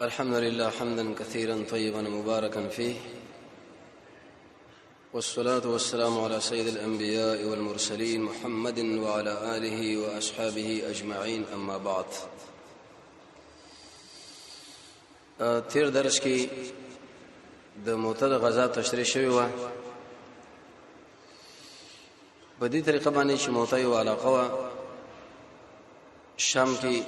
الحمد لله حمدا كثيرا طيبا مباركا فيه، والصلاة والسلام على سيد الأنبياء والمرسلين محمد وعلى آله وأصحابه أجمعين. أما بعد، تیر درس کې د موته د غزا تشریح شوی و. په دې طریقه باندې چې موته یو علاقه و شام کې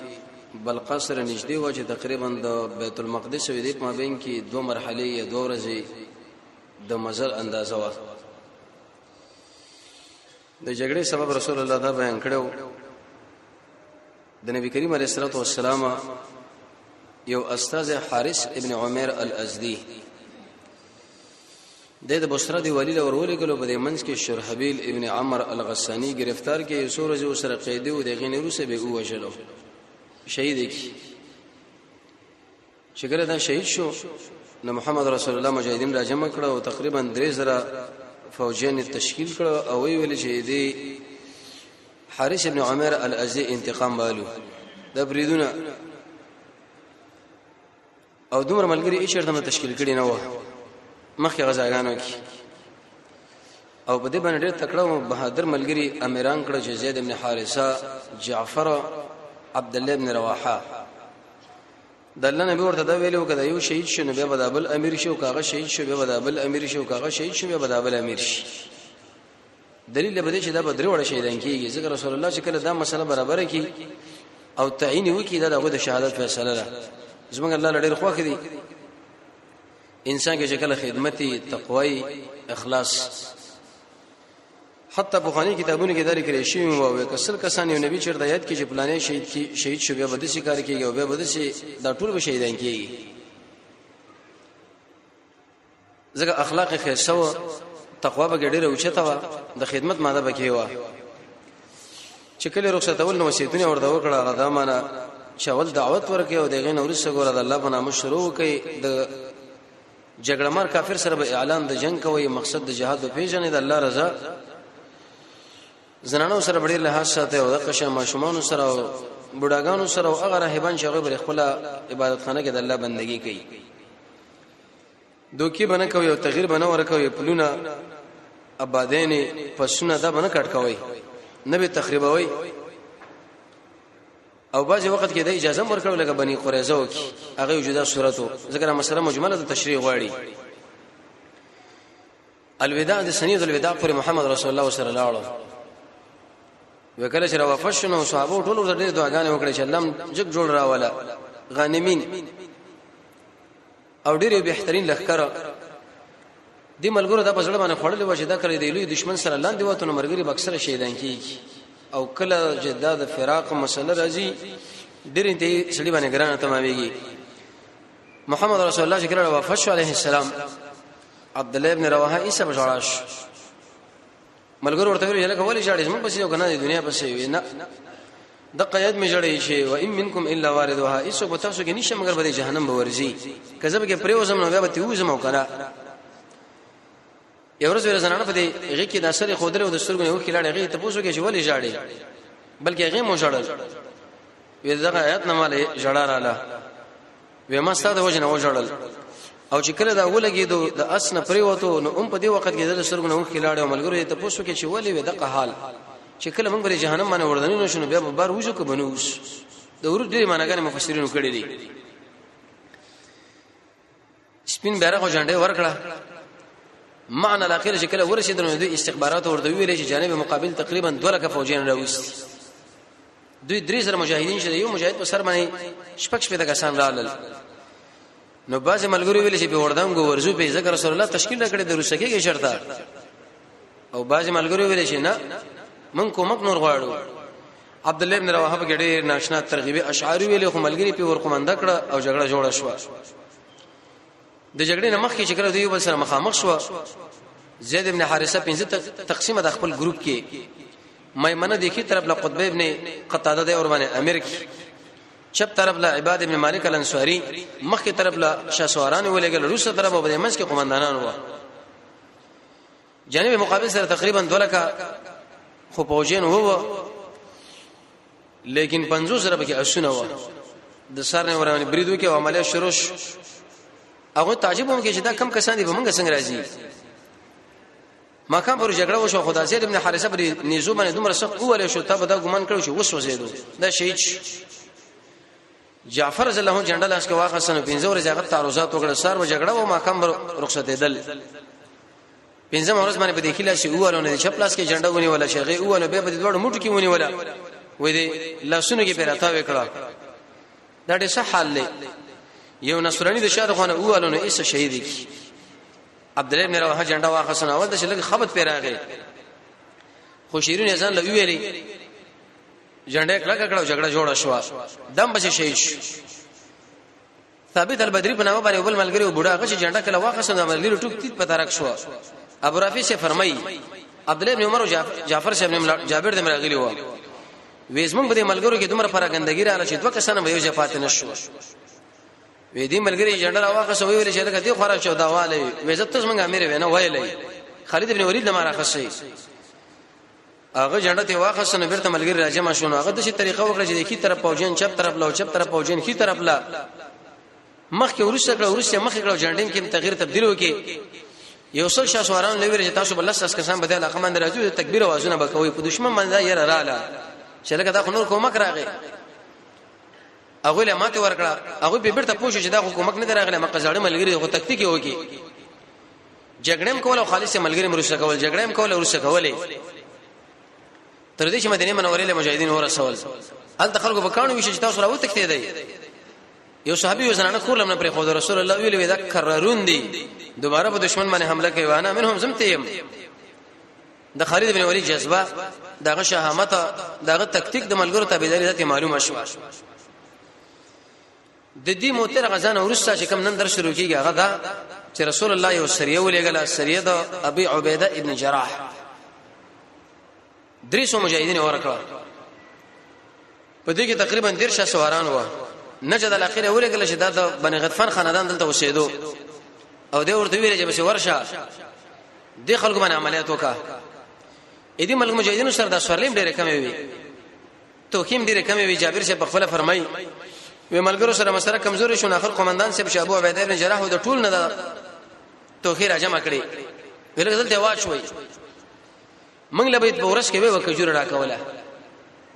بلقا سره نږدې و چې تقریبا د بیت المقدس او د مابین کې دوه مرحلې یا دوه ورځې د مزل اندازه و. د جګړې سبب رسول الله دا بیان کړو. د نبی کریم علیه الصلاه والسلام یو استاد حارث ابن عمر الازدی د بصره دی ولی ورولې کلو په منځ کې شرحبیل ابن عمر الغسانی گرفتار کې یو سورج سره قیدی او د غینې روسه به وژلو شهید کی چې کله دا شهید شو نو محمد رسول الله مجاهدین را جمع کړه او تقریبا 3000 فوجین تشکیل کړه او ویل چې دی حارث ابن عمر الازدی انتقام والو د بریدونه او دومره ملګری یې چیرته تشکیل کړي نه و مخکې غزاګانو کې او په دې باندې ډېر تکړه او بهادر ملګری امیران کړه چې زید ابن حارثه جعفر عبد الله ابن رواحه دله نبی ورته دا ویلو کده یو شهید شنو بیا بدابل امیر شو کاغه شهید شو بیا بدابل امیر شو کاغه شهید شو بیا بدابل امیر شي. دلیل به دې چې دا بدر وړ شهیدان کیږي ځکه رسول الله چې کله دا مسله برابر کی او تعین وکي دا دغه د شهادت فیصله ده. زمونږ الله لړ خوخه دي انسان کې شکل خدمتي تقوی اخلاص. حتی بخاری کتابونو کې دا لیکل شوی او کسل کسان یو نبی چیرته یاد کې چې پلانې شهید شو بیا بده شي کار کوي او بیا بده شي دا ټول به شهیدان کیږي. ځکه اخلاق خیسو تقوا به ډېر اوچته و د خدمت ماده بکې و چې کله رخصتول نو وصیتونه ورته وکړه غدا معنا چاول دعوت ورکې او دغه نور څخه ګور د الله په نامه شروع کوي. د جګړمار کافر سره به اعلان د جنگ کوي، مقصد د جهاد او پیژنې د الله رضا. زنانو سره ډېر لحاظ ساتي او د قشه ماشومان سره او بډاګانو سره او هغه راهبان شغه بر خپل عبادت خانه کې د الله بندگی کوي. دوکي بنه کوي او تغییر بنه ورکوي، پلونه آبادین پسونه دا بنه کټ کوي، نه به تخریبوي. او بعضی وخت کې د اجازه ورکړل لکه بني قریظه کې هغه جدا صورتو ذکر مسله مجمله د تشریح غواړي. الوداع د سنید الوداع پر محمد رسول الله صلی الله علیه وکړه چې راوفشنو صحابه ټول ډېر دعاګانې وکړي چې الله جګ جوړ راواله غانمین او ډېر بهترین لخر دي ملګرو د پزړه باندې خړلې و چې دا کړی دی لوی دشمن سره لاندې وته نو مرګري بکسره شهیدان کیږي. او کله جداد فراق مسله راځي ډېر دې سړي باندې ګرانه تمامېږي. محمد رسول الله چې کله وفات علیه السلام عبد الله ابن رواحه ایسه بشاراش ملګرو ورته ویل لکه ولې جاړې موږ پسې یو کنه د دنیا پسې وي نه د قید می جړې شي و ان منکم الا واردها ایسو په تاسو کې نشه مگر به جهنم به ورځي کذب کې پریوزم نو بیا به تیوزم او کنه یو ورځ ورزنانه په دې هغه کې د اثر خودره او د سترګو یو کلاړ هغه ته پوښتنه کې چې ولې جاړې بلکې هغه مو جړل وې دغه آیات نه مالې جړار اعلی وې ما ستاسو وجنه و جړل او چې کله دا ولګېدو د اسنه پریوتو نو په دې وخت کې د سترګو یو کلاړ او ملګرو ته پوښتنه کې چې ولې وې دغه حال چې کله موږ به جهنم باندې وردنی نو شنو بیا به بار وځو کو بنوس د ورو ډېر معناګانې مفسرینو کړي دي. سپین بیرغ جنډه ورکړه معنی الاخر چې کله ورسېدل دوی استخبارات ورته ویلې چې جانب مقابل تقریبا 2 لک فوجین راوست. دوی 3 مجاهدین شه یو مجاهد په سر باندې شپږ د کسان رالل. نو باز ملګری ویلې چې په وردانګو ورزو په ذکر رسول الله تشکیل کړي د روسکه کې شرطه او باز ملګری ویلې چې نه من کومک نور غواړو. عبد الله ابن رواحه په ډېر ناشنا ترغیب اشعاری ویلې خو ملګری په ورقمنده کړه او جګړه جوړه شو. د جګړې نه مخکې چې کله دوی بل سره مخامخ شو زید ابن حارثه 15 تقسیمه د خپل ګروپ کې میمنه دیکھی طرف له قطبه ابن قتاده د اور باندې امیر کی چپ طرف له عباد ابن مالک الانصاری مخکې طرف له شاسواران ولګل روسه طرف په منځ کې قومندانان و. جانب مقابل سره تقریبا 2 لک خو پوجین وو لیکن 50 سره به اسونه و د سر نه ورانه بریدو کې عملیه شروع هغه تعجب هم کې چې دا کم کسان دي به موږ څنګه راځي ماکان پر جګړه وشو خدای زید ابن حارثه پر نيزو باندې دومره سخت وله شو ته به دا ګمان کړو چې وسوځیدو دا شهید جعفر رضی الله عنه جنډه لاس کې واخصنه 15 ورځې هغه تعرضات وکړه سار و جګړه و ماکان رخصت دیدل 15 ورځ باندې په دې کې لاس اوله نه چې پلاس کې جنډه ونی ولا شيخه اوله به د دوړ موټ کې ونی ولا وې دې لاسونه کې پیراتا وکړه دا ډېر ښه حال دی یو نصرانی د شاده خانه اوله نه ایسه شهید کی عبد الله بن رواحه جنډه واخصنه اول د شلګ خبط پیراغه خو شیرین ځان له ویلې جنډه کړه کړه جګړه جوړه شو دم بچ شهید ثابت البدری په نامه باندې بل ملګری بوډا غش جنډه کله واخصنه ملګری ټوک تیت پتا راک شو ابو رافی سے فرمایي عبد الله بن عمر او جعفر سے ابن جابر دمر غلی و وېزمن بده ملګرو کې دومره پراګندګی را چې دوه کسانه به یو ځفات نشو وې دې ملګری جنډه واخصه ویل چې لکه دې خورا شو دا والي وېزت څنګه امیر ونه ویلې خالد ابن ولید لمر راخصي هغه جنډه ته واخصه نو بیرته ملګری راځم شونه هغه د شي طریقه وکړه چې کی طرف پوجین چپ طرف لا چپ طرف پوجین کی طرف لا مخ کې ورسته مخ کې جنډین کې تغییر تبديل وکي یو څل شاسواران لوي چې تاسو بل لس کسان بدل اقمن راځي تکبیر وازونه بکوي په دشمن باندې یې رااله چې لکه دا خنور کومک راغی هغه له ماته ورکړه هغه به بیرته پوښتنه چې دا کومک نه دراغله مقصاړه ملګری خو تکتیک وکي جګړم کول او خالص ملګری مرسته کول جګړم کول او ورسته کولې تر دې چې مدینه منورې له مجاهدین ورسول ال تخلق وکانو وشي چې تاسو راو تکته دی یو صحابي وزنانه کولم نه پر خو رسول الله ویل ودا کررون دي دوباره په دشمن باندې حمله کوي وانا منهم زمتیم د خالد بن ولید جذبه دغه شهامت دغه تکتیک د ملګرو تابعداري ذاتي معلومه شو د دې موتر غزان ورسته چې کوم نن در شروع کیږي هغه دا چې رسول الله یو سریه ولېګله سریه د ابي عبيده ابن جراح دریسو مجاهدین ورکړه په دې کې تقریبا 10 سواران و نجد الاخيره ولېګله چې دا د بني غطفان خاندان دلته وسیدو او د ورته ویل چې بس ورشه د خلکو باندې عملیات وکړه اې دې ملک مجاهدینو سره د سوارلیم ډېر کم وي توکیم ډېر کم وي جابر سے په خپل فرمای وی ملګرو سره مسره کمزوري شو اخر قومندان صاحب شابو عبیده ابن جراح د ټول نه د توخیر جمع کړي ویل دلته واچوي موږ له بیت بورس کې به وکجور راکوله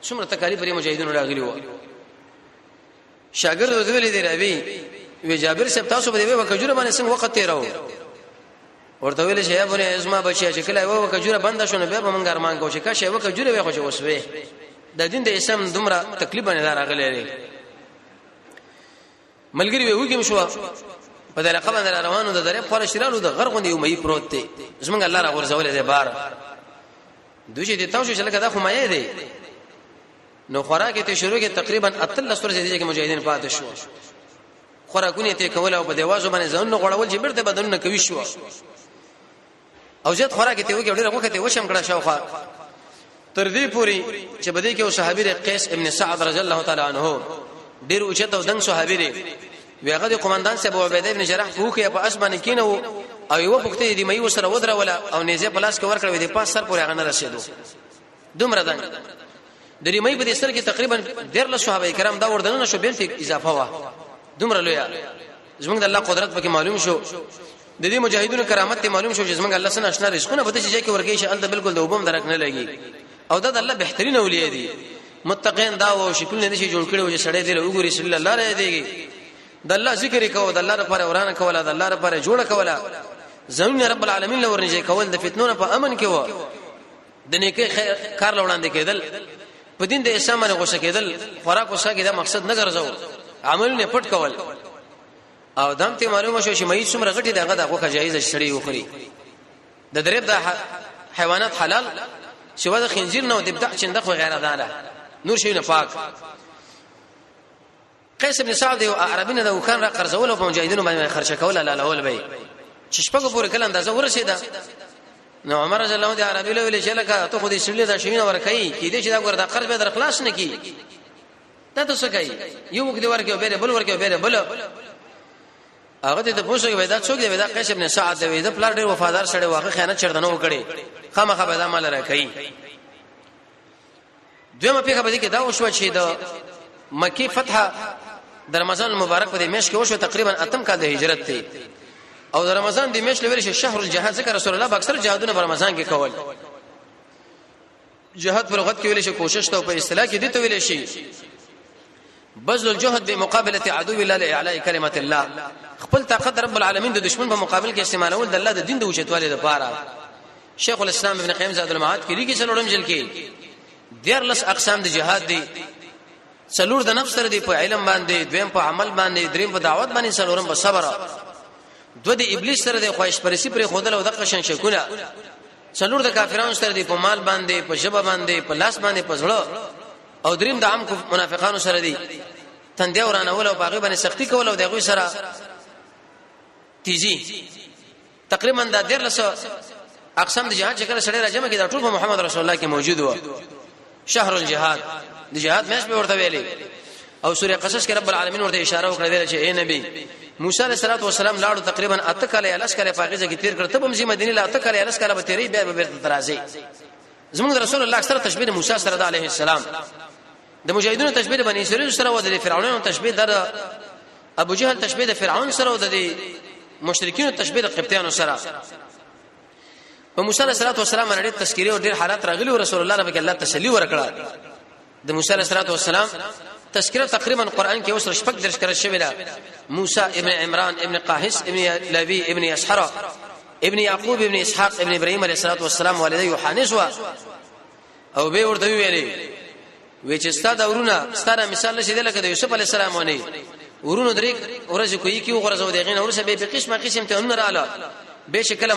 څومره تکالیف لري مجاهدینو راغلی و شاګرد ویل دی راوي وی جابر صاحب تاسو به وکجور باندې څنګه وخت تیرو ورته ویل چې ابو نه ازما بچی چې کله وکجور بند شونه به موږ ارمان کوو چې کاشه وکجور به خو وسوي د دین د اسلام دومره تکلیف نه راغلی ملګری وګم شو په دغه قبل روانو د درې خور شرالو د غرغوندې یو مې پروت دی زمونږ الله را ورزولې ده بار دوی دې تاسو چې لکه دا خو مې دی نو خوراکه ته شروع کې تقریبا اتل سورې دي چې مجاهدین پاتې شو خوراکونه ته کول او په دیوازو باندې ځون غړول چې برته بدلونه کوي شو او ځت خوراکه ته وګړي راغوکته وشم کړه شاوخه تر دې پوری چې بده کې او صحابي قیس ابن سعد رضی الله تعالی عنہ ډیر اوچته او دنګ صحابي دی ویغه د قومندان صاحب عبیده ابن جراح فوکه په اسمانه کینو او یو پخته دی مې وسره ودره ولا او نيزه پلاس کې ور کړو د پاس سر پورې هغه نه رسیدو دومره دنګ د ریمې په دې سر کې تقریبا 10 صحابه کرام دا وردنه شو بیل ته اضافه وا دومره لوی زمونږ د الله قدرت پکې معلوم شو د دې مجاهدونو کرامت ته معلوم شو چې زمونږ الله سره آشنا رزقونه په دې چې کې ورګي شه ال بالکل د وبم درک نه لګي او دا د الله بهترین اولیاء دي متقین دا و شکل نه شي جوړ کړي او چې سړی دی وګوري صلی الله علیه دیږي د الله ذکر کوو د الله لپاره ورانه کوله د الله لپاره جوړه کوله زمين رب العالمین لور نه کول د فتنو په امن کې و د نیکه کار لوړاندې کېدل په دین د اسلام باندې غوښه کېدل خوراک وسه کې دا مقصد نه ګرځاو عملونه پټ کول او دم ته معلومه شو چې مې څومره غټي دغه دغه جایزه شړې وخوري د درېب د حیوانات حلال شوا د خنزیر نه د بدع چنده خو غیره ده نور شي نه پاک قیس ابن سعد او عربینه د وکان را قرضول او مجاهدینو باندې خرچه کول لاله ول به چې شپږ پورې کله اندازه ورسېده نو عمر رضی الله عنه عربی له ویل چې لکه ته خو دې شړلې دا شوینه ورکې کې دې چې دا ګور د قرض به در خلاص نه کی دا څه کوي یو وګ دې ورکې به بل ورکې به بل هغه ته پوښتنه کوي دا څوک دی دا قیس ابن سعد دی دا پلار ډیر وفادار سره واقع خیانت چردنه وکړي خامخا به دا مال راکې دویمه پیغه به کې دا وشو چې د مکی فتح د رمضان مبارک په دې میاشت کې وشو تقریبا اتم کال د هجرت ته او د رمضان د میاشت لوري شهر الجهاد ذکر رسول الله اکثر جهادونه په رمضان کې کول جهاد په لغت کې ویل شي کوشش ته په اصطلاح کې دي ته ویل شي بذل الجهد بمقابله عدو الله لاعلاء كلمه الله خپل طاقت رب العالمین د دشمن په مقابل کې استعمالول د الله د دین د اوچتوالي لپاره شیخ الاسلام ابن قیم زاد المعاد کې لري کې څلورم جل کې دیرلس اقسام د جهاد دي څلور د نفس سره دی په علم باندې دویم په عمل باندې دریم په دعوت باندې څلورم په صبر دو د ابلیس سره د خواهش پرستی پر خودل او د قشن شکونه څلور د کافرانو سره دی په مال باندې په شبه باندې په لاس باندې په زړه او دریم د عام منافقانو سره دی تندې ورانول او باغی باندې سختی کول او دغه سره تیزی تقریبا د دیرلس اقسام د جهاد چې کله سره راجمه کې د ټول محمد رسول الله کې موجود و شهر الجهاد د جهاد مېش به ورته ویلي او سوره قصص کې رب العالمین ورته اشاره وکړه چې اے نبی موسی علیہ الصلوۃ والسلام لاړو تقریبا اته کاله الاس کاله پاکیزه کې تیر کړ ته هم مدینه لا اته کاله الاس کاله به تیری بیا به ترازی زموږ رسول الله اکثر تشبیه موسی سره علیه السلام د مجاهدونو تشبیه بنی اسرائیل سره او د فرعونانو تشبیه د ابو جهل تشبیه د فرعون سره او د مشرکین تشبیه د قبطیانو سره په موسی علیہ الصلوۃ والسلام باندې تذکیره او ډیر حالات راغلي او رسول الله رب الله تسلی ورکړه د موسی علیہ الصلوۃ والسلام تذکرہ تقریبا قران کې اوس شپږ درس کړل شوی دا موسی ابن عمران ابن قاهس ابن لوی ابن اسحر ابن يعقوب ابن اسحاق ابن ابراهيم عليه الصلاه والسلام والد يوحنس او به ورته ویلي وچ استاد اورونه ستاره مثال نشي لکه د یوسف عليه السلام ونی ورونو درې ورځ کوي کی غرزو دغین اورسه به قسمه قسم ته ان رااله به شکل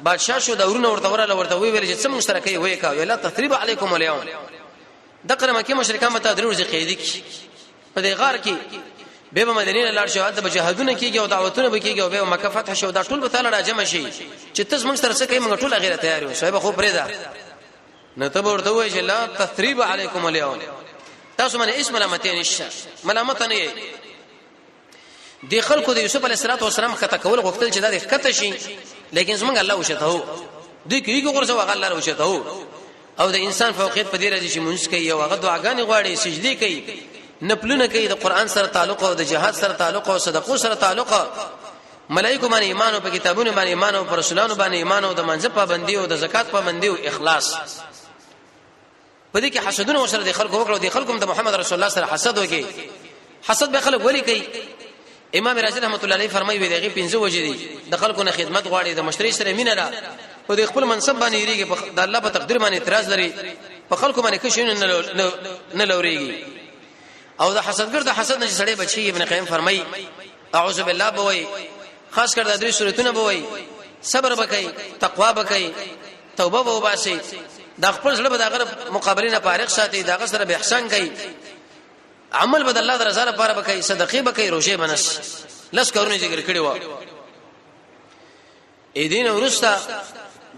بادشاہ شو د ورونو ورته ویل چې څه مشترکي وای کا ویلا تثریب علیکم اليوم دغه مکه مشرکان مته درو ځخې دي په دې غار کې به مدینه لاړ شو د جهادونه کېږي او دعوتونه به کېږي او به مکه فتح شو دا ټول به تعالی راجم شي چې تاسو موږ سره څه کوي موږ ټول غیره تیار یو صاحب خو پرېدا نو ته ورته وایې چې لا تثریب علیکم اليوم تاسو باندې اسم ملامتین نشه ملامت نه یې دی خلکو د یوسف علیه السلام خطا کول غوښتل چې دا ښکته شي لیکن زمونږ الله وشته دوی کېږي غرزه واغ الله وشته او د انسان فوقیت په دې راځي چې مونږ کوي او هغه دعاګانې غواړي سجدي کوي نپلونه کوي د قران سره تعلق او د جهاد سره تعلق او صدقو سره تعلق ملائکه باندې ایمان او په کتابونو باندې ایمان او پر رسولانو باندې ایمان او د منځ پابندي او د زکات پابندي او اخلاص په دې کې حسدونه وسره د خلکو وکړو د خلکو د محمد رسول الله سره حسد وکي حسد به خلک ولي کوي امام رازی رحمت الله علیه فرمایي وي دغه 15 وجې دي د خلکو نه خدمت غواړي د مشتری سره مینه را او د خپل منصب باندې یریږي د الله په تقدیر باندې اعتراض لري په خلکو باندې کښینه نه لوريږي او د حسدګر د حسد نه سړی بچي ابن قیم فرمایي اعوذ بالله بوي خاص کر د درې صورتونه بوي صبر وکي تقوا وکي توبه وباسي د خپل سره د هغه مقابله نه فارغ ساتي د هغه سره به احسان کوي عمل بد الله رضا لپاره وکي صدقې وکي روزه بنس لس کورونه ذکر کړي و اېدین ورستا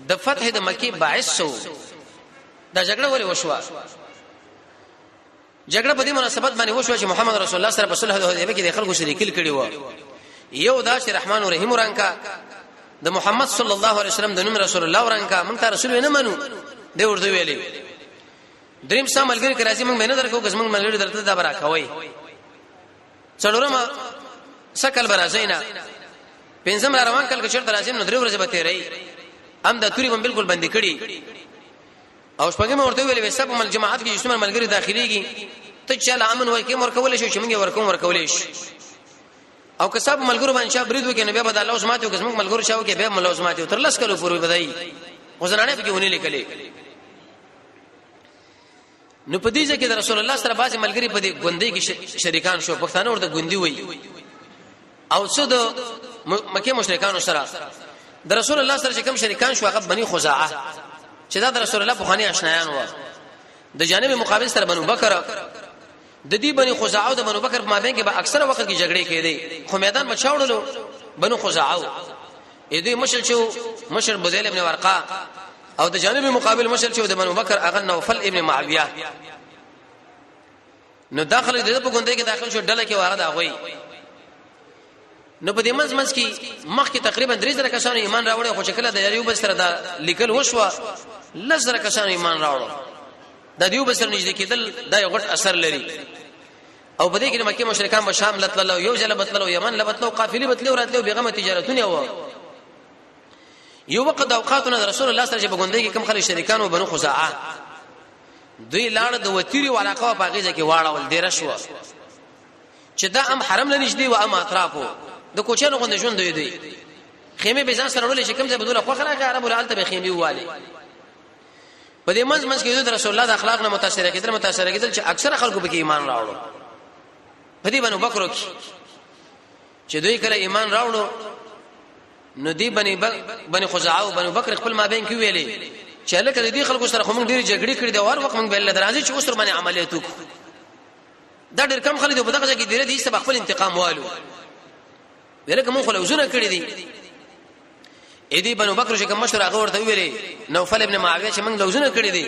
د فتح د مکی باعث شو دا جګړه ولې وشوه جګړه په دې مناسبت باندې وشوه چې محمد رسول الله سره په صلح الحدیبیه کې د خلکو شریکل کړي و یو دا چې رحمان او رحیم ورانکا د محمد صلی الله علیه وسلم د نوم رسول الله ورانکا موږ ته رسول نه منو دی ورته ویلي دریم ساملګری کې راځي موږ مینه درکو که موږ ملګری درته دا برا کوي څلورم سکل برازینا پنځم روان کل کې چرته راځي نو درې ورځې به تیرې ام د توري هم بالکل بندي کړي او شپږم ورته ویلې وسب مل جماعت کې جسمه ملګری داخليږي ته چې امن وای کې مرکول شي چې موږ ورکول شي او که صاحب ملګرو باندې شاب برید وکړي نو به الله عظمت او که موږ ملګرو شاو کې به ملازمات تر لس کلو پورې بدای وزنانه به کې ونی لیکلې نو په دې ځکه د رسول الله سره بعض ملګری په دې غوندې کې شریکان شو پښتانه ورته غوندي وای او څه د مکه مشرکانو سره د رسول الله سره چې کوم شریکان شو هغه بني خزاعه چې دا د رسول الله په خاني آشنایان و د جانب مقابل سره بنو بکر د دې بني خزاعه او د بنو بکر په مابین کې به اکثر وخت کې جګړې کېدې خو میدان بچاوړلو بنو خزاعه دې مشر بدیل ابن ورقه او د جانب مقابل مشر چې د بنو بکر اغه نوفل ابن معاویه نو داخله د په ګوندې کې داخل شو ډله کې واره دا غوي نو په دې منځ کې مخ کې تقریبا 3000 کسانو ایمان راوړل خو چې کله د یو بل سره دا لیکل وشو لزر کسانو ایمان راوړل د دیو بل سره نږدې کېدل دا یو غټ اثر لري او په دې کې مکه مشرکان به شام لتللو یو ځل بتللو یمن لبتلو قافلې بتلو راتلو بیغمه تجارتونه و یو وخت اوقاتونه رسول الله صلی الله علیه وسلم بغوندې کې کم خلک شریکانو بنو خزاعه دوی لاړ د وتیری علاقه په غیزه کې واړول ډیر شو چې دا هم حرم لنیش دی او هم اطرافو د کوچانو غوند ژوند دی خیمه به ځان سره ولې چې کوم ځای بدوله خو خلک عربو لالته به خیمه واله په دې منځ کې د رسول الله د اخلاق نه متاثر کېدل چې اکثر خلکو به ایمان راوړو په دې بنو بکر کې چې دوی کله ایمان راوړو نو دی بني خزاعه او بنو بکر خپل مابین کې ویلې چې لکه دې خلکو سره خو موږ ډېر جګړې کړې د اور وخت موږ بل درازي چې اوس تر باندې عملیات وکړو دا ډېر کم خلک په دغه ځای کې ډېر دي چې خپل انتقام والو ولکه موږ خو لوزونه کړې دي اې دې بنو بکر چې کوم مشر هغه ورته ویلې نوفل ابن معاویه چې موږ لوزونه کړې دي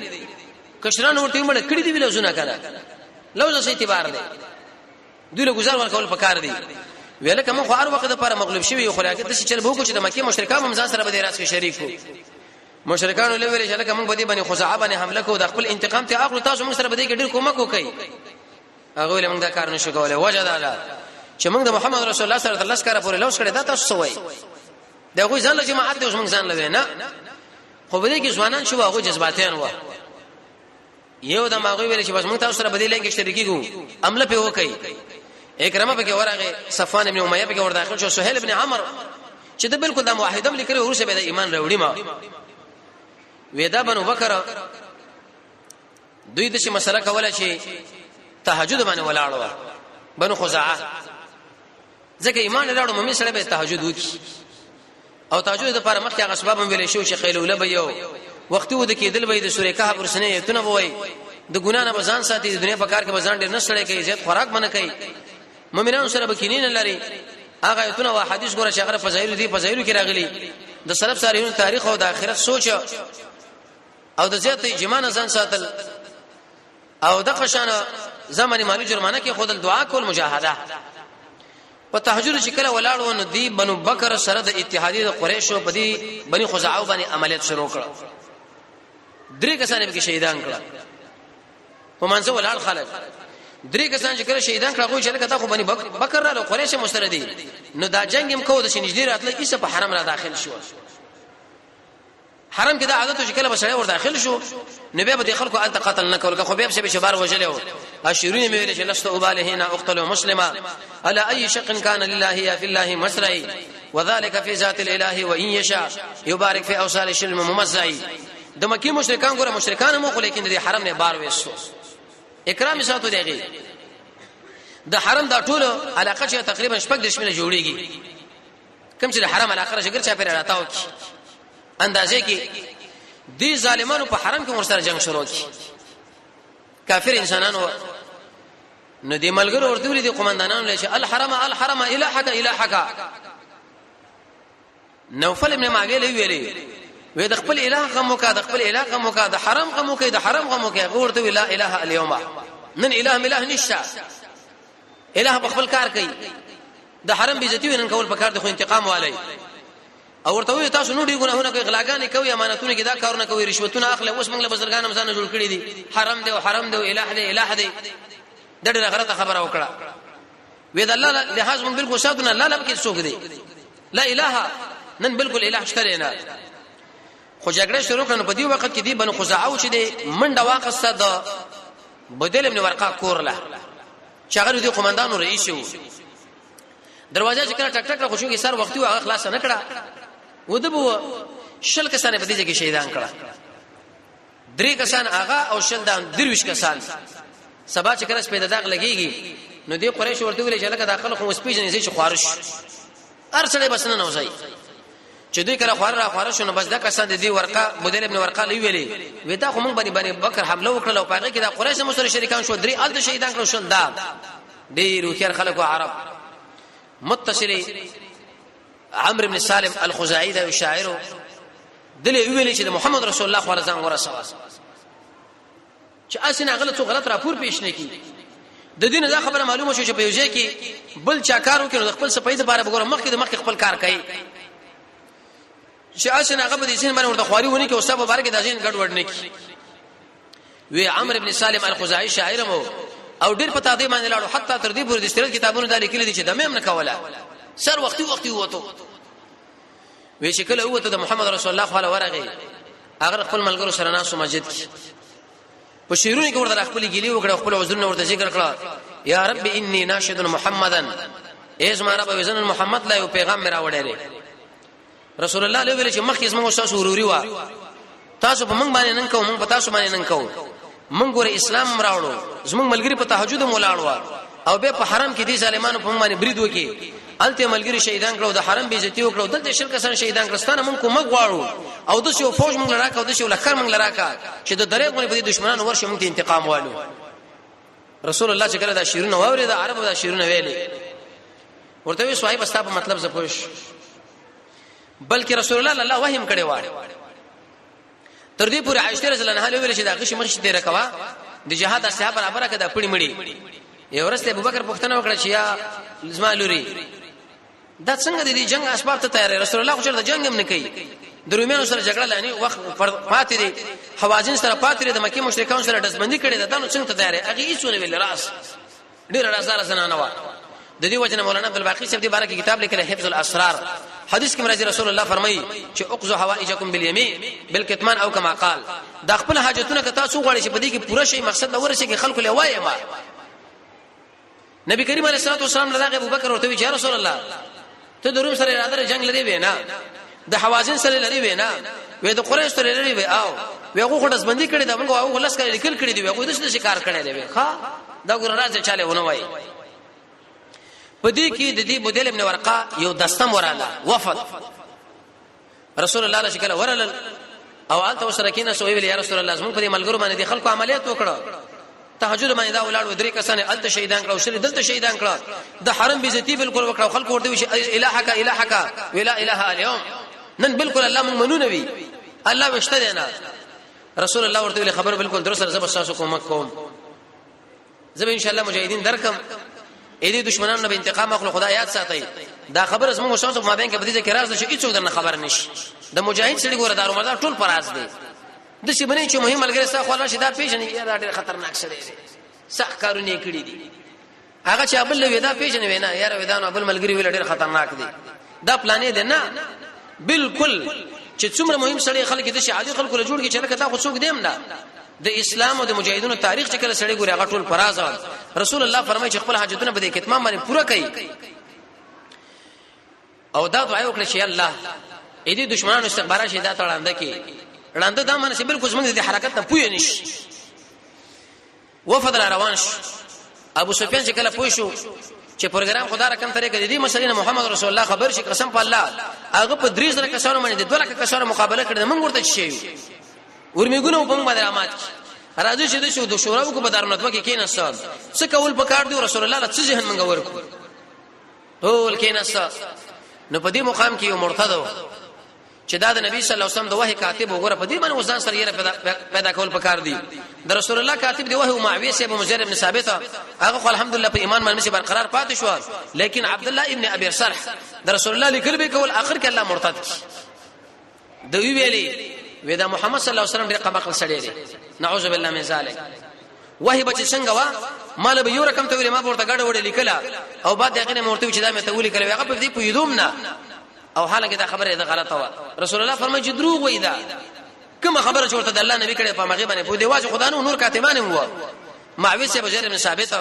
کشران ورته مړ کړې دي لوزونه کړه لوزه سي اعتبار دی دوی له گزار ورکول پکار دي ولکه موږ هر وخت لپاره مغلوب شوی خو راکې د چل بوکو چې د مکه مشرکان هم ځان سره به د راس کې شریک وو مشرکان له ویل چې لکه موږ به بني خزاعه باندې حمله کوو د خپل انتقام ته اخلو تاسو موږ سره به دې کې ډېر کومک وکړي هغه له موږ دا کار نشو کولای وجد الله چې موږ د محمد رسول الله صلی الله علیه وسلم پورې لوس کړی دا تاسو وایي دا خو ځان له جماعت ته موږ ځان لوي نه خو به دې کې ځوانان شو هغه جذباتيان و یو د ماغوي ویل چې بس موږ تاسو سره به دې لنګ شریکي کو عمله په وکړي اکرمه په کې ورغه صفوان ابن امیہ په کې ور داخل شو سهيل ابن عمرو چې د بالکل د موحدم لیکره ورسه به د ایمان راوړي ما ودا بنو بکر دوی د شي مسله کوله چې تهجد باندې ولاړو بنو خزاعه ځکه ایمان راوړو مې سره به تهجد وکي او تهجد لپاره مخکې هغه اسباب هم ویل شو چې خیلوله به یو وخت و د کېدل به د سورې کهف ورسنه ته نه وای د ګنا نه بزان ساتي د دنیا په کار کې بزان ډېر نه سړی کوي زیات خوراک باندې کوي مؤمنانو سره بکینین لري هغه ایتونه او حدیث ګوره شغله فضایل دي فضایل کې راغلي د سلف صالحین تاریخ او د آخرت سوچ او د زیات جمانه ځان ساتل او د قشانه زماني مالی جرمانه کې خودل دعا کول مجاهده په تهجد چې کله ولاړو نو دی بنو بکر سره د اتحادیه قریش او بدی بني خزاعه باندې عملیات شروع کړ درې کسان به شهیدان کړ په منځ ولاړ خلک درې کسان چې کله شهیدان کړه خو چې لکه تا خو بني بکر را قریش مستردي نو دا جنگ هم کو د شنجدي راتله ایسه په حرم را داخل شو حرم کې دا عادت چې کله بسړی ور داخل شو نبي به خلکو انت قتل نه کول خو به به شبار وجلو اشيرون مې ویل چې لست اباله هنا اقتل مسلما على اي شق كان لله يا في الله مسرعي وذلك في ذات الاله وان يشاء يبارك في اوصال الشلم ممزعي د مکی مشرکان ګره مشرکان مو خو لیکن د حرم نه بار وېسو اکرام ساتو دیږي د حرم دا ټول علاقه چې تقریبا شپږ د شمله جوړیږي کوم چې د حرم علاقه شګر چا پر راتاو کی اندازې کې دي ظالمانو په حرم کې ورسره جنگ شروع کی کافر انسانانو نو دې ملګرو ورته ویلي دي قومندانانو لشه الحرم الهک نوفل ابن معاویه ویلي وې د خپل الہ غمو کا د خپل الہ غمو کا د حرم غمو کې د حرم غمو کې ورته لا اله اليوم نن الہ نشتا الہ په خپل کار کوي د حرم بیزتی نن کول په کار د خو انتقام والي او ورته وي تاسو نو دي ګناهونه کوي غلاګانې کوي امانتونه کې دا کارونه کوي رشوتونه اخلي اوس موږ له بزرګانو مزانه جوړ کړی دي حرم دی او حرم دی الہ دی د ډېر غلطه خبره وکړه وې د الله لحاظ موږ بالکل ساتونه الله لا کې څوک دی لا اله نن بالکل الہ شته نه خو جګړه شروع کړه په دې وخت کې دی بنو خزاعه چې دی منډه واقصه د بدل ابن ورقه کورله چې هغه د قومندانو رئیس وو دروازه چې کړه ټک ټک خوشو کې سر وختي هغه خلاص نه کړه ودبو شل کسان په دې کې شهیدان کړه درې کسان هغه او شل دان درویش کسان سبا چې کله سپیده داغ لګيږي نو دې قریش ورته ویل چې لکه داخله خو سپیجنې چې خوارش ارسله بس نه نوځي چې دوی کله خوارش نو بس دا کسان دې ورقه بدل ابن ورقه ویلي ودا خو موږ بني بکر حمله وکړه او پاګه کې دا قریش مسره شریکان شو درې ال شهیدان کړو شل دا ډېر خیر خلکو عرب متصل عمرو بن سالم الخزاعي دا شاعر دله ویلي چې محمد رسول الله صلی الله علیه وسلم چې اسنه غلط راپور پیش نه کی د دین دا خبره معلومه شو چې په یوځای کې بل چا کارو کې خپل سپید لپاره وګوره مخکې خپل کار کوي چې اسنه هغه د دین باندې ورته خواري ونی کې او سبب مبارک د دین ګډ وډ نه کی وی عمرو بن سالم الخزاعي شاعر مو او ډیر پتا دی باندې لاړو حتی تر دې پورې د استراد کتابونو دالي کلی دي چې د مېم نه کوله سر وختي وته وی شکل وته د محمد رسول الله صلی الله علیه هغه خپل ملګرو سره ناسو مسجد کې په شیرونی کې ورته خپل ګیلی وکړه خپل عذرونه ورته ذکر کړه یا رب انی ناشد محمدن ایز ما رب وزن محمد لا یو پیغام میرا وړی رسول الله علیه ویل چې مخکې زموږ تاسو وروري وا تاسو په موږ باندې نن کوم موږ په تاسو باندې نن کوم موږ ور اسلام راوړو زموږ ملګری په تهجد مولاړو او به په حرم کې دي ظالمانو په موږ باندې برید وکي الته ملګری شهیدان کړو د حرم به عزت وکړو دلته شرک سره شهیدان کړستانه موږ کوم غواړو او د شو فوج موږ لراکا او د شو لخر موږ لراکا چې د دریغ باندې په دشمنانو ورشه موږ ته انتقام والو رسول الله چې کله دا شیرونه واوري د عربو دا شیرونه ویلي ورته وی صاحب استا په مطلب ز پوښ بلکې رسول الله وحیم کړي وای تر دې پورې عائشہ رضی الله عنها ویل چې دا غشي مخ دې رکوا د جهاد اصحاب برابر کده پړی مړی یو ورسته ابوبکر پښتنه وکړه چې یا زمالوري دا څنګه د دې جنگ اسباب ته تیار رسول الله خو د جنگ هم نه کوي د رومانو سره جګړه لانی وخت پاتې دي حوازن سره پاتې دي د مکه مشرکان سره دسبندي کړي دا نو څنګه ته تیار هغه هیڅ ونه ویل راس ډیر رازار زنانه و د دې وجنه مولانا عبدالباقی صاحب دې بارے کتاب لیکل حفظ الاسرار حدیث کې مرضی رسول الله فرمایي چې اقضوا حوائجکم بالیمین بالکتمان او کما قال دا خپل حاجتونه که تاسو غواړئ چې په دې کې پوره شي مقصد دا ورسې کې خلکو له وایي ما نبی کریم علیه الصلاه والسلام لږه ابوبکر ورته وی چې رسول الله ته د روم سره اراده جنگ لري وینا د حوازن سره لري وینا وې د قریش سره لري وی او ویغه خډس بندي کړي دا موږ او لس کړي لیکل کړي دی ویغه د څه کار کړي دی ښا دا ګور راځي چاله ونه وای پدې کې د دې بدل ابن ورقه یو دستم وراله وفد رسول الله صلی الله علیه وسلم او آلته سره کینه سو ویل یا رسول الله زموږ په ملګرو باندې د خلکو عملیات وکړه تهجد باندې دا ولاړ درې کسانه الته شهیدان کړو شری دلته شهیدان کړو د حرم بیزتی بالکل وکړو خلکو ورته شي الہک ولا اله اليوم نن بالکل الله مون منونوي الله وشته دینا رسول الله ورته خبر بالکل درسره زبساسو کوم زب ان شاء الله مجاهدین درکم اې دې دشمنانو نه انتقام اخلو خدای یاد ساتي دا خبر زموږ شاوسو ما بین کې بدیزه کې راز نشي هیڅ درنه خبر نشي د مجاهد سړي ګوره دارو مردا ټول پراز دي د شي بنې چې مهم ملګری سره خو شي دا پیژنې دا ډېر خطرناک شری سخت کارونه کړی دي هغه چې ابل ودا پیژنې وینا یار ودانو ابل ملګری ویل ډېر خطرناک دي دا پلانې ده نه بالکل چې څومره مهم سړي خلک د شي عادي خلکو له جوړ کې چې کته خو څوک دیم نه د اسلام او د مجاهدونو تاریخ چې کله سړی ګوري هغه ټول فراز رسول الله فرمایي چې خپل حاجتونه به د کتمان باندې پوره کړي او دا دعا وکړي چې الله دې دشمنانو استخبارات شي دا تړاند کې وړاندې دا معنی چې بالکل زموږ د حرکت نه پوي نشي وفد روان شو ابو سفیان چې کله پوي شو چې پروګرام خدا رقم طریقې دې مسلې محمد رسول الله خبر شي قسم په الله هغه په 3 کسانو باندې 2 لک کسانو مقابله کړي موږ ورته شي ورمیګونو په موږ باندې رحمت راځي چې د شو د شوراو کو بدارنتو کې کیناستان څه کول پکار دی رسول الله څه ذهن منګ ورکو ټول کیناستا نو په دې مقام کې یو مرتد چې دا د نبی صلی الله علیه وسلم د وحی کاتب وګوره په دې باندې وزن سره یې پیدا کول پکار دی د رسول الله کاتب دی وحی معاویه سے ابو مجرب بن ثابت هغه الحمدلله په ایمان باندې برقرار پاتې شو لیکن عبد الله ابن ابي صرح د رسول الله لیکل به کول اخر کې الله مرتد دوی ویلي ودا محمد صلی الله علیه وسلم ډېر قمقل سړی دی نعوذ بالله من ذلک وحی بچ څنګه وا مال به یو رقم ته ویل ما ورته غړ وړ لیکلا او بعد هغه مرته چې دا مې ته ویل کړو هغه په دې پویدوم نه او حالانکه دا خبره ده غلطه و رسول الله فرمایي چې دروغ وای دا کوم خبره چورته د الله نبی کړي په مغه باندې په دی واجب خدای نور کاتبان وو معویه سے بجره بن ثابت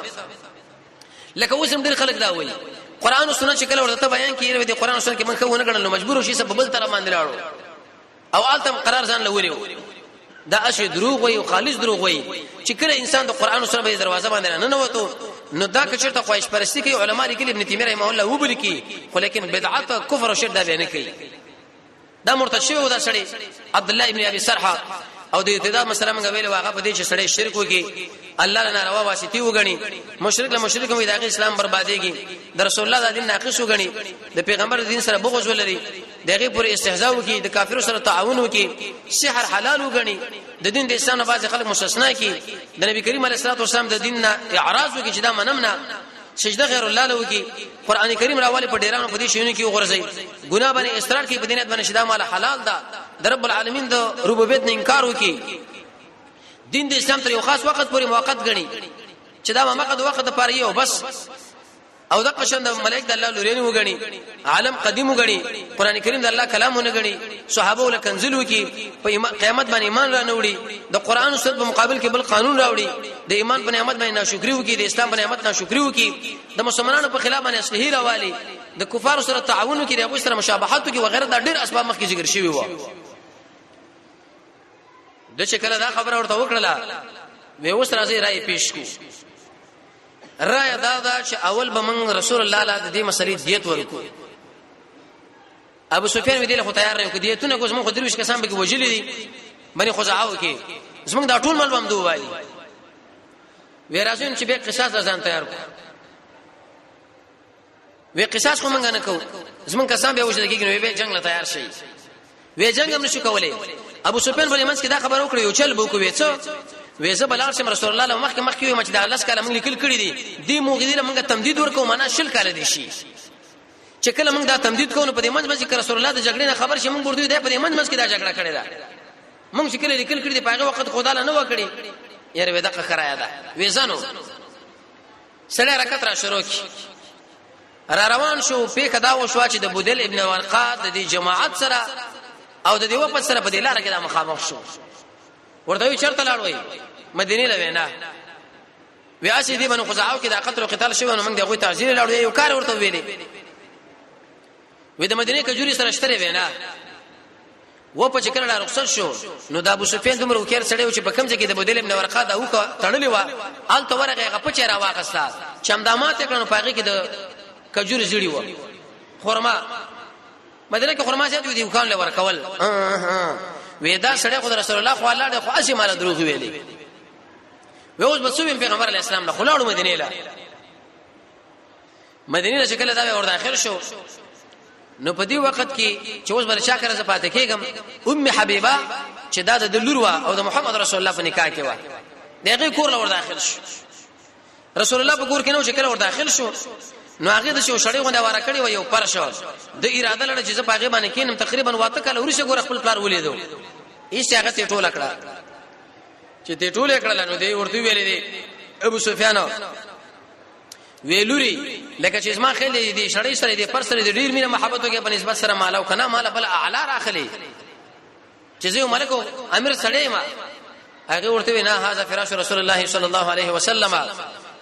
لکه وسم ډېر خلک دا وایي قران او سنت شکل ورته بیان کیږي د قران او سنت کې منخه ونه غړل مجبور شي سبب بل تر باندې لاړو او التم قرار ځان لوري دا اشي دروغ وای او خالص دروغ وای چې کله انسان د قران او سنت په دروازه باندې نه وته نو دا کچرته خواهش پرستی کوي علما لیکلي ابن تیمیه رحمه الله وبل کی خو لیکن بدعت کفر او شرک دا بیان کوي دا مرتد شوی و دا سړی عبد الله ابن ابي سرحه او د ابتدا مسله موږ ویل واغه په دې چې سړی شرک وکي الله نه روا واسطي وګڼي مشرک له مشرک وي دا اسلام برباديږي د رسول الله د دین ناقص وګڼي د پیغمبر دین سره بغض ولري دغه پر استهزاء وکي د کافرو سره تعاون وکي سحر حلال وګڼي د دین د اسلام بعض خلک مستثنا کی د نبی کریم علیه الصلاه والسلام د دین نه اعراض وکي چې دا منمنه سجده غیر الله له وکي قران کریم راواله په ډیرانو په دې شیونو کې وګرځي ګناه باندې اصرار کوي په دینت باندې شدا مال حلال ده د رب العالمین د ربوبیت نه انکار وکي دین د اسلام تر یو خاص وخت پورې موقت غني چې دا مقد وخت لپاره یو بس او د قشند ملائک د الله لوري وګڼي عالم قدیم وګڼي قران کریم د الله کلامونه غړي صحابه ول کنزل وکي په قیامت باندې ایمان را نوړي د قران او سنت په مقابل کې بل قانون راوړي د ایمان په نعمت باندې ناشکری وکي د اسلام په نعمت ناشکری وکي د مسلمانانو په خلاف باندې اصلي راوالي د کفار سره تعاون وکي دغه سره مشابهت وکي وغیرہ دا ډېر اسباب مخکې ذکر شوی و د چې کله دا خبره ورته وکړه وې اوس راځي رائے پیش کو رائے دا چې اول به من رسول الله له دې مسلې دیت ورکو ابو سفیان وی دله خو تیار نه کو دیتونه کو زموږ درویش کسان به وجلی دي باندې خزاعو کې زموږ دا ټول مال بم دوه وایي وی راځون چې به قصاص ځان تیار کو وی قصاص خو مونږ نه کو زموږ کسان به وجل کېږي نو به جنگ لا تیار شي وی جنگ هم نشو کولای ابو سفیان په منځ کې دا خبر وکړي یو چل بو کو وېڅو وېزه بلار سم رسول الله له مخکې مچ د الله سکه موږ لیکل کړی دي موږ دې موږ تمدید ورکو معنا شل کال دي شي چې کله موږ دا تمدید کوو په دې منځ کې رسول الله د جګړې نه خبر شي موږ ورته دی په دې منځ کې دا جګړه کړې ده موږ چې کله لیکل کړی دی په هغه وخت خدای له نه وکړي یاره ودا خرایا ده وېزانو سړی حرکت را شروع کی را روان شو په کدا و شو چې د بودل ابن ورقه د دې جماعت سره او د دې وپس سره په دې لار کې د مخامخ شو ورته وی چرته لاړوي مدینه لوینا وی اسی دی بنو خزاعو کې د قتل او قتال شوی نو موږ دغه تعزیر لاړو یو کار ورته ویلې وی د مدینه کجوري سره شتره وینا و په چکر لا رخصت شو نو د ابو سفیان دومره وکړ سړی چې په کمزې کې د بدل ابن ورقه دا وک تړلې و آل تو ورغه غپچ را واغستا چمدامات کړنو پاګه کې د کجوري زیړی و خرما مدینه کې خرما زیات وی دی وکړل ورکول وېدا سړی خدای رسول الله خو الله خو اسی مال دروغ ویلي وې اوس بسوم پیغمبر علی السلام له خلاړو مدینه له مدینه چې کله دا ور داخل شو نو په دې وخت کې چې اوس بل شاکر ز پاتې کېګم ام حبیبه چې دا د لور وا او د محمد رسول الله په نکاح کې وا دغه کور له ور داخل شو رسول الله په کور کې نو چې کله ور داخل شو نو هغه د شو شړې غونډه واره کړی و یو پر شو د اراده لړ چې ز پاغه باندې کینم تقریبا واته کله ورشه ګور خپل پلار ولیدو هیڅ هغه ته ټوله کړه چې ته ټوله کړه نو دی ورته ویلې دی ابو سفیان ویلوري لکه چې اسما خېلې دي شړې سره دي پر سره دي ډیر مینه محبت وکي په نسبت سره مال او کنه مال بل اعلی راخلي چې زه ملکو امیر سړې ما هغه ورته وینا هاذا فراش رسول الله صلی الله علیه وسلم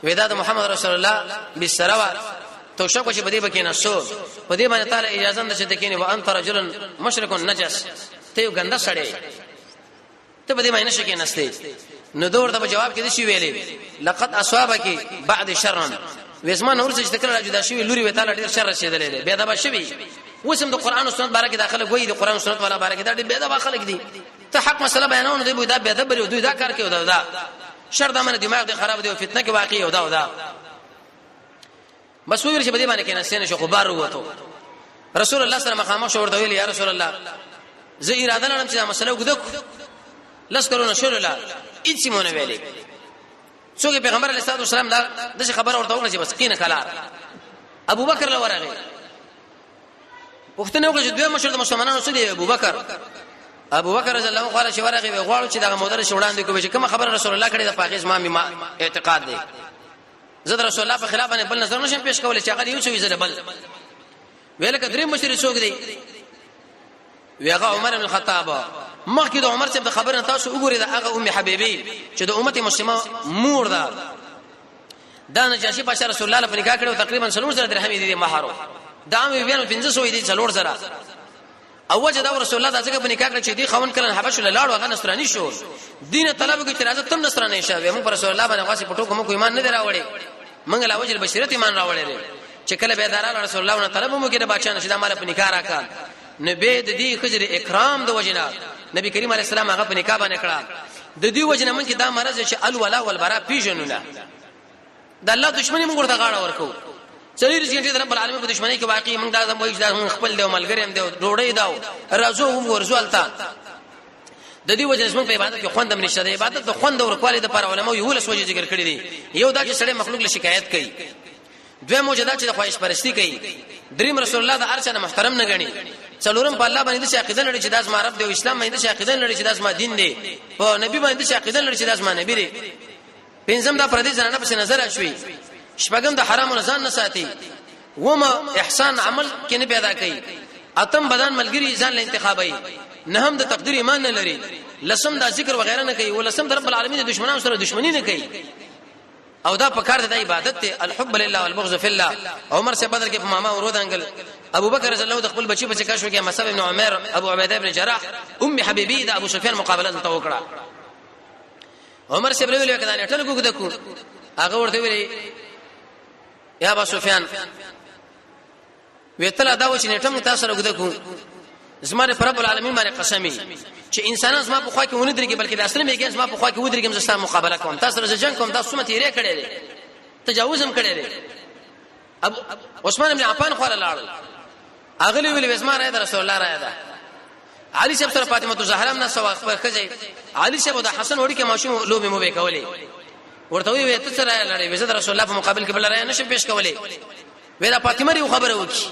وداد محمد رسول الله بالسروا تو شکو چې بده بکینه سو په دې باندې تعالی اجازه ده چې دکینه وانت رجل مشرک نجس ته یو ګنده سړی ته بده باندې شکه نسته نو دور ته جواب کې دي شی ویلې لقد اصابك بعد شر وسمان اور چې تکرار جدا شوی لوري وی تعالی ډیر شر رسیدلې بیا دا بشوي وسم د قران او سنت بارکه داخله کوي د قران او سنت والا بارکه دا بیا دا خلک دي ته حق مسله بیانونه دی بیا دا بیا دا دوی دا کار کوي دا شر د من دماغ دی خراب دی او فتنه کې واقع او دا بس ویل چې بده باندې کې نسنه شو خبر وته رسول الله صلی الله علیه وسلم ورته ویل یا رسول الله زه اراده لرم چې دا مسله وګدو لسکرونه شول الله هیڅ مونږ ویلې څوک پیغمبر علیه الصلاه والسلام دا د خبر ورته وکړه چې بس کینه کلا ابو بکر له ورغه وختنه وکړه چې دوی مشر د مسلمانانو سره ابو بکر رضی الله عنه چې ورغه غواړو چې دا مودره شوړان دي کوم چې کوم خبر رسول الله کړي د پاکیز ما اعتقاد دی زه د رسول الله په خلاف باندې بل نظر نشم پیش کولای چې هغه یو څه ویزه بل ویل کدرې مشر څوک دی ویغه عمر بن الخطاب مخکې د عمر څخه خبره تاسو وګورئ دا هغه ام حبیبی چې د امت مسلمه مور ده دا نجاشی بادشاہ رسول الله په نکاح کړو تقریبا 300 درهم دي مہر دا مې بیان 500 دي 300 سره او وجه دا رسول الله دغه په نکاح کړ چې دی خوند کړي حبش لاړو هغه نصرانی شو دین طلب کې اعتراض تم نصرانی شوه موږ پر رسول الله باندې واسي پټو کوم ایمان نه دراوړي موږ لا وجه بشریت ایمان راوړل چې کله به دارا رسول الله نه طلب مو کې د بادشاہ نشي دا مال په نکاح راکړ نبی د دې خجر اکرام د وجنا نبی کریم علیه السلام هغه په نکاح باندې کړه د دې وجنا من کې دا مرز چې الولا والبراء پیژنونه د الله دښمنی موږ ورته غاړه ورکو چلیږي چې رب العالمین په دښمنی کې واقعي موږ دا موږ دا خپل دی ملګری هم دی ډوړې داو راځو هم ورزولتا د دې وجه اسمن په عبادت کې خوندم نشته د عبادت د خوند او کوالی د پر علماء یو لس وجه ذکر کړی دي یو دا چې سړی مخلوق له شکایت کوي دوی موجوده چې د خواهش پرستی کوي دریم رسول الله د ارچنه محترم نه غني څلورم په الله باندې د عقیده لري چې د اسما رب دی او اسلام باندې د عقیده لري چې د اسما دین دی په نبی باندې د عقیده لري چې د اسما نبی دی پنځم دا پردي زنانه په نظر شوي شپږم د حرام نه ځان نه ساتي وما احسان عمل کې نه پیدا کوي اتم بدن ملګری ځان له انتخابي نهم د تقدیر ایمان نه لري لسم دا ذکر وغیرہ نه کوي ولسم د رب العالمین د دشمنانو سره دشمنی نه کوي او دا په کار د عبادت ته الحب لله والبغض في الله عمر سے بدر کې په ماما ورود انګل ابو بکر رضی الله د خپل بچي په کاشو کې مصعب ابن عمر ابو عبیده ابن جراح حبیبی د ابو سفیان مقابله ته وکړه عمر سے ویل کده نه ټل کوګ دکو هغه ورته ویل یا ابو سفیان ویتل دا و چې نټم تاسو سره وګدکو زماره رب العالمین باندې قسمی چې انسانان زما په خوا کې ونه درګي بلکې د اصل میګي زما په خوا کې ودرګم زستا مقابله کوم تاسو سره جنگ کوم تاسو مته یې کړی دی تجاوز هم کړی دی ابو عثمان بن عفان خو لاړ اغلی ویل وسما راځي رسول الله راځي علي صاحب سره فاطمه الزهرا نه سوا خبر خځي علي صاحب د حسن وړي کې ماشوم لوبي مو به کولې ورته وی ته سره لړې وزد رسول الله په مقابل کې بل راځي نشه پیش کولې ودا فاطمه ری خبره وکي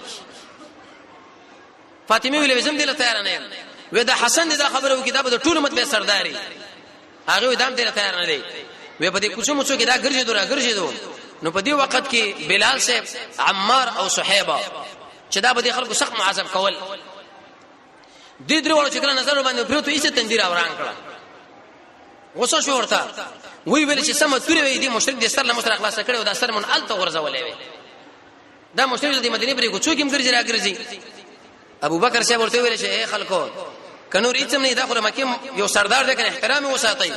فاطمه ویل وزم دل تیار نه ودا حسن دا خبره وکي دا د ټول مت به سرداري هغه دام دل تیار نه دی وې په دې کوڅو مڅو کې دا ګرځي نو په دې وخت کې بلال صاحب عمار او صہیبه چې دا به خلکو سخت معذب کول دې درو چې کله نظر باندې پروت یې تندیر اوران کړه وسو شو ورته وی ویل چې سم توري وي دي مشرک دې سر له مشرک خلاص کړي او دا سر مون الته ورزولې وي دا مشرک دې مدینه پرې کوڅو کې ګرځي راګرځي ابو بکر صاحب ورته ویل چې اے خلکو کنور ایتم نه دا خو مکه یو سردار دې کنه احترام وساتئ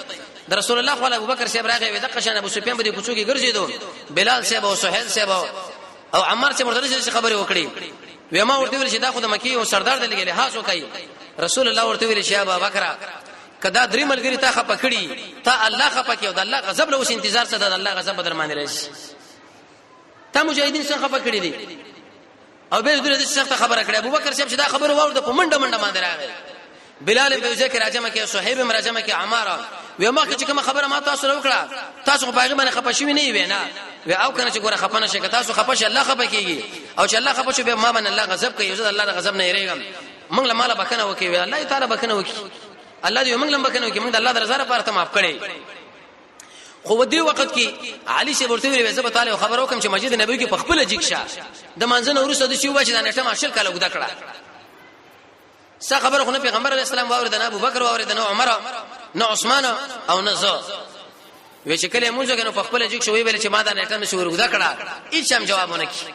د رسول الله صلی الله ابو بکر صاحب راغی د قشان ابو سفیان په دې کوڅو کې ګرځیدو بلال صاحب او سہیل صاحب او عمار صاحب ورته خبرې وکړي و ما ورته ویل چې دا خو د مکه یو سردار دې لګي لحاظ وکړي رسول الله ورته ویل چې ابو بکر کدا درې ملګری تا خپه کړي تا الله خپه کړي او د الله غضب له اوس انتظار څه د الله غضب بدر باندې راشي تا مجاهدین څنګه خپه کړي دي او به دې څه خبره کړي ابو بکر صاحب چې دا خبره واورده په منډه باندې راغی بلال بن ذکر راجمه کې صہیب راجمه کې عماره و ما چې کوم خبره ما تاسو وکړه تاسو په پیغام باندې خپه شوی نه وي نه و او کنه چې ګوره خپه نشي که تاسو خپه شي الله خپه کیږي او چې الله خپه شي به ما باندې الله غضب کوي زه الله د غضب نه یریږم موږ له مال بکنه وکي الله تعالی بکنه وکي الله دې موږ له بکنه وکي موږ د الله د رضا لپاره ته معاف کړي خو دې وخت کې علي شه ورته ویل زه به تعالی خبر وکم چې مسجد نبوي کې په خپل جګشه د منځنه ورسره د شی و چې د نټه ماشل کاله وګدا کړه څه خبره خو نه پیغمبر علی السلام واورید نه ابو بکر واورید نه عمر نه عثمان او نه زه وی چې کله مونږ غنو په خپل جګ شوې ویل چې ما دا نټه مې شو ورګدا کړه هیڅ هم جوابونه کی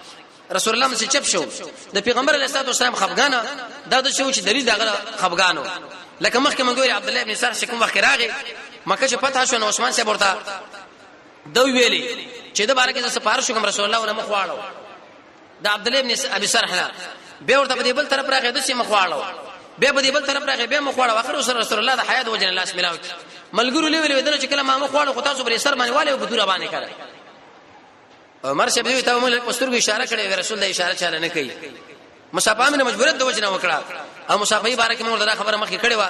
رسول الله مې چپ شو د پیغمبر علی السلام خفغانه دا د شو چې دلیل دغه خفغانو لکه مخکې مونږ وی عبد الله ابن سار شکم وخت راغی مکه چې فتح شو نو عثمان صاحب ورته دوی ویلي چې د بارکه ز سپارښت کوم رسول الله ولې مخواړو د عبد الله ابن ابي سرح به ورته په بل طرف راغی د سیمه مخواړو به په بل طرف راغی به مخواړو اخر رسول الله د حیات وجن الله اسملاو ملګرو لوي ودل چې کله ما مخواړو خو تاسو بر سر باندې والي په دوره باندې کړه عمر شپ دوی ته موږ پسترګو اشاره کړې رسول الله اشاره چاله نه کوي مصافه من مجبوریت د وجنه وکړه او مصافه بارکه موږ دا خبره مخکې کړې و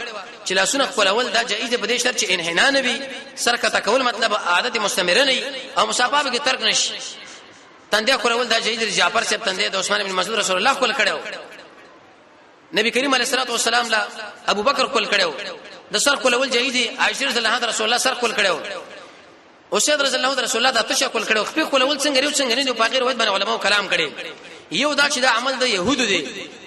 چې لاسونه خپل اول دا جایز په دې شرط چې انحناء نبی سرکته کول مطلب عادت مستمره نه او مصافه به ترک نشي تندې کول اول دا جایز جعفر صاحب تندې د عثمان بن مسعود رسول الله کول کړو نبی کریم علیه الصلاه والسلام لا ابو بکر کول کړو د سر کول اول جایز عائشہ رضی الله عنها رسول الله سر کول کړو او سید رضی الله عنه رسول الله د تشکل کړو خپل کول اول څنګه یو څنګه نه په غیر وایي باندې علماء کلام کړي یو دا چې دا عمل د يهودو دی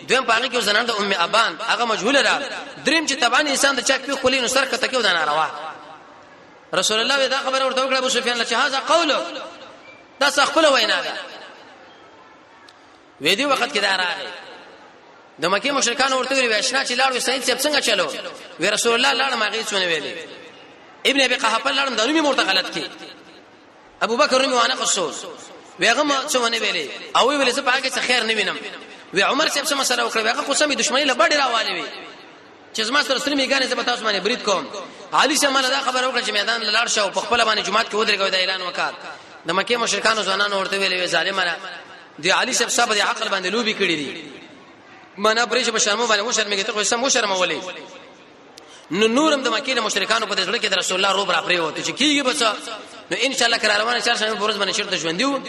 دویم پاګه کې زنان د ام ابان هغه مجهوله را دریم چې تبان انسان د چاک په خولینو سر کته کې ودان روا رسول الله دا خبر ورته وکړه ابو سفیان له هاذا قول دا خپل وینا ده وې دی وخت کې دا راغی د مکه مشرکان ورته ویل واشنا چې لاړ وسید صاحب څنګه چلو وی رسول الله لاړ ماغي څونه ویلي ابن ابي قحافه لاړ د رومي مرته غلط کی ابو بکر رومي وانه قصو ویغه څونه ویلي او ویل څه پاګه څه خیر نه وینم وی عمر صاحب څه مسله وکړه ویغه قسمي دښمنی له بډې راوالي وی چې زما سره سلمي غانې زه تاسو باندې برید کوم علي شمال دا خبر وکړه چې میدان لاړ شو په خپل باندې جمعات کې ودرېږي دا اعلان وکړ د مکه مشرکانو ځوانانو ورته ویلي ظالمانه دی علي صاحب د عقل باندې لوبي کړی دي منا پرېش په شرمو باندې مو شرمېږي ته خو سم مو شرمولې نو نورم د مکه مشرکانو په دې کې د رسول الله روب را پرې وته چې کیږي بس نو ان شاء الله کراروانه چار شنبه بروز باندې شرط ژوندیو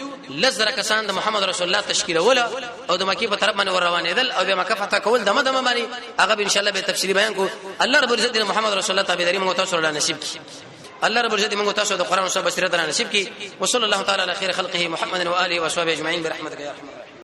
لزر کسان د محمد رسول الله تشکیل ولا او د مکه په طرف باندې ور روانېدل او به مکه فتح کول دمه دمه باندې هغه ان شاء الله به تفصیلی بیان کو الله رب العزت محمد رسول الله تابعداري موږ تاسو سره نصیب کړي الله رب العزت موږ تاسو د قران او بصیرت را نصیب کړي وصلی الله تعالی علی خیر خلقه محمد و آله و صحبه اجمعین برحمتک یا ارحم